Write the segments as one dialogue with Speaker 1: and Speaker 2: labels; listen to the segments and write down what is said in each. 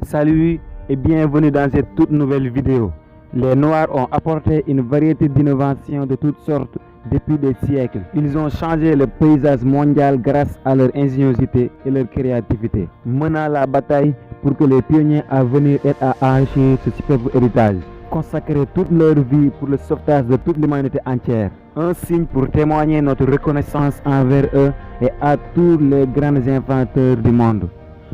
Speaker 1: Salut et bienvenue dans cette toute nouvelle vidéo. Les Noirs ont apporté une variété d'innovations de toutes sortes depuis des siècles. Ils ont changé le paysage mondial grâce à leur ingéniosité et leur créativité, menant la bataille pour que les pionniers à venir aient à enrichir ce superbe héritage, consacrer toute leur vie pour le sauvetage de toute l'humanité entière. Un signe pour témoigner notre reconnaissance envers eux et à tous les grands inventeurs du monde.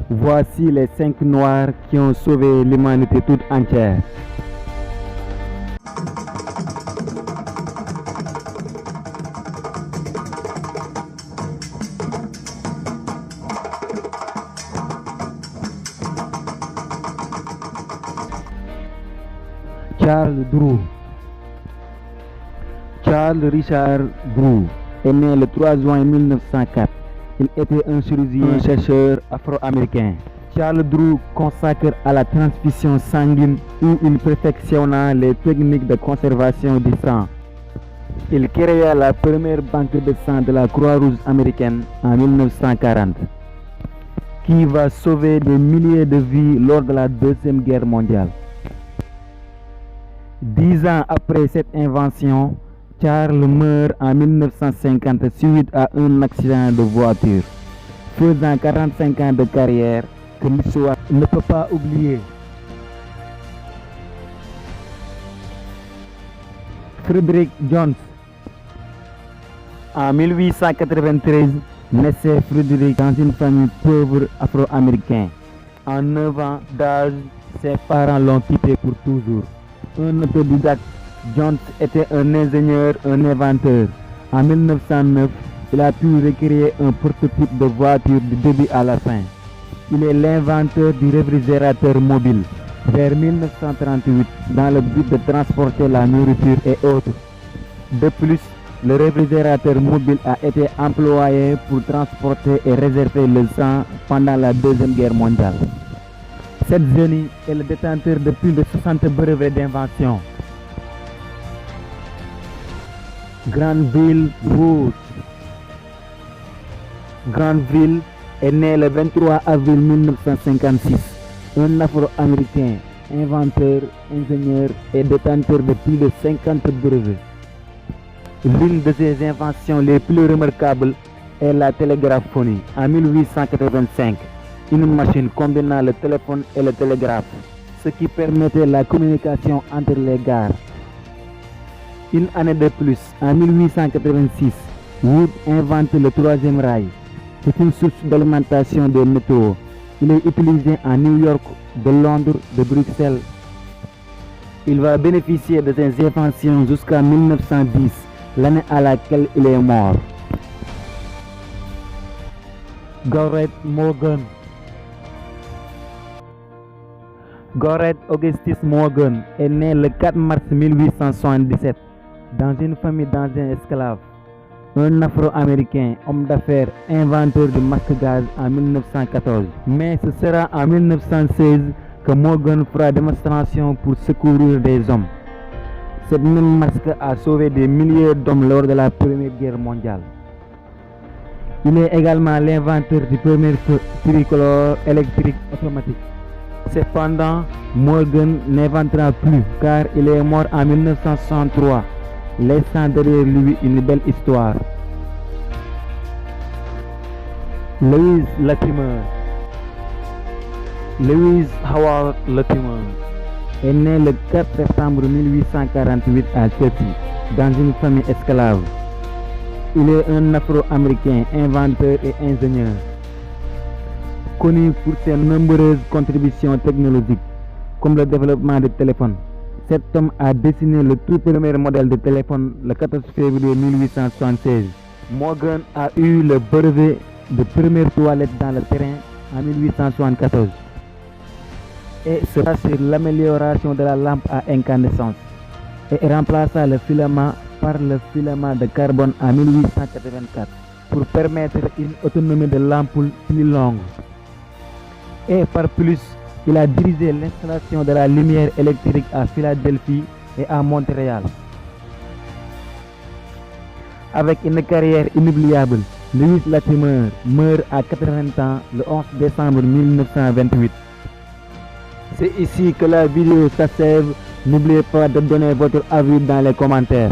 Speaker 1: Voici les 5 Noirs qui ont sauvé l'humanité toute entière. Charles Drew. Charles Richard Drew est né le 3 juin 1904. Il était un chirurgien-chercheur afro-américain. Charles Drew consacre à la transfusion sanguine où il perfectionna les techniques de conservation du sang. Il créa la première banque de sang de la Croix-Rouge américaine en 1940, qui va sauver des milliers de vies lors de la Deuxième Guerre mondiale. 10 ans après cette invention, Charles meurt en 1950 suite à un accident de voiture, faisant 45 ans de carrière que l'histoire ne peut pas oublier. Frederick Jones. En 1893, naissait Frederick dans une famille pauvre afro-américaine. En 9 ans d'âge, ses parents l'ont quitté pour toujours. Un autodidacte, Jones était un ingénieur, un inventeur. En 1909, il a pu recréer un prototype de voiture du début à la fin. Il est l'inventeur du réfrigérateur mobile vers 1938 dans le but de transporter la nourriture et autres. De plus, le réfrigérateur mobile a été employé pour transporter et réserver le sang pendant la Deuxième Guerre mondiale. Cette génie est le détenteur de plus de 60 brevets d'invention. Granville Root. Granville est né le 23 avril 1956, un afro-américain, inventeur, ingénieur et détenteur de plus de 50 brevets. L'une de ses inventions les plus remarquables est la télégraphonie. En 1885, une machine combinant le téléphone et le télégraphe, ce qui permettait la communication entre les gares. Une année de plus, en 1886, Wood invente le troisième rail. C'est une source d'alimentation des métros. Il est utilisé à New York, de Londres, de Bruxelles. Il va bénéficier de ses inventions jusqu'à 1910, l'année à laquelle il est mort. Gareth Morgan. Gareth Augustus Morgan est né le 4 mars 1877 dans une famille d'anciens esclaves. Un afro-américain, homme d'affaires, inventeur du masque gaz en 1914. Mais ce sera en 1916 que Morgan fera démonstration pour secourir des hommes. Cette même masque a sauvé des milliers d'hommes lors de la Première Guerre mondiale. Il est également l'inventeur du premier feu tricolore électrique automatique. Cependant, Morgan n'inventera plus car il est mort en 1963, laissant derrière lui une belle histoire. Louis Latimer. Louis Howard Latimer est né le 4 septembre 1848 à Chelsea, dans une famille esclave. Il est un afro-américain, inventeur et ingénieur, connu pour ses nombreuses contributions technologiques, comme le développement des téléphones. Cet homme a dessiné le tout premier modèle de téléphone le 14 février 1876. Morgan a eu le brevet de première toilette dans le terrain en 1874 et sera sur l'amélioration de la lampe à incandescence et remplaça le filament par le filament de carbone en 1884 pour permettre une autonomie de l'ampoule plus longue. Et par plus, il a dirigé l'installation de la lumière électrique à Philadelphie et à Montréal. Avec une carrière inoubliable, Louis Latimer meurt à 80 ans le 11 décembre 1928. C'est ici que la vidéo s'achève. N'oubliez pas de donner votre avis dans les commentaires.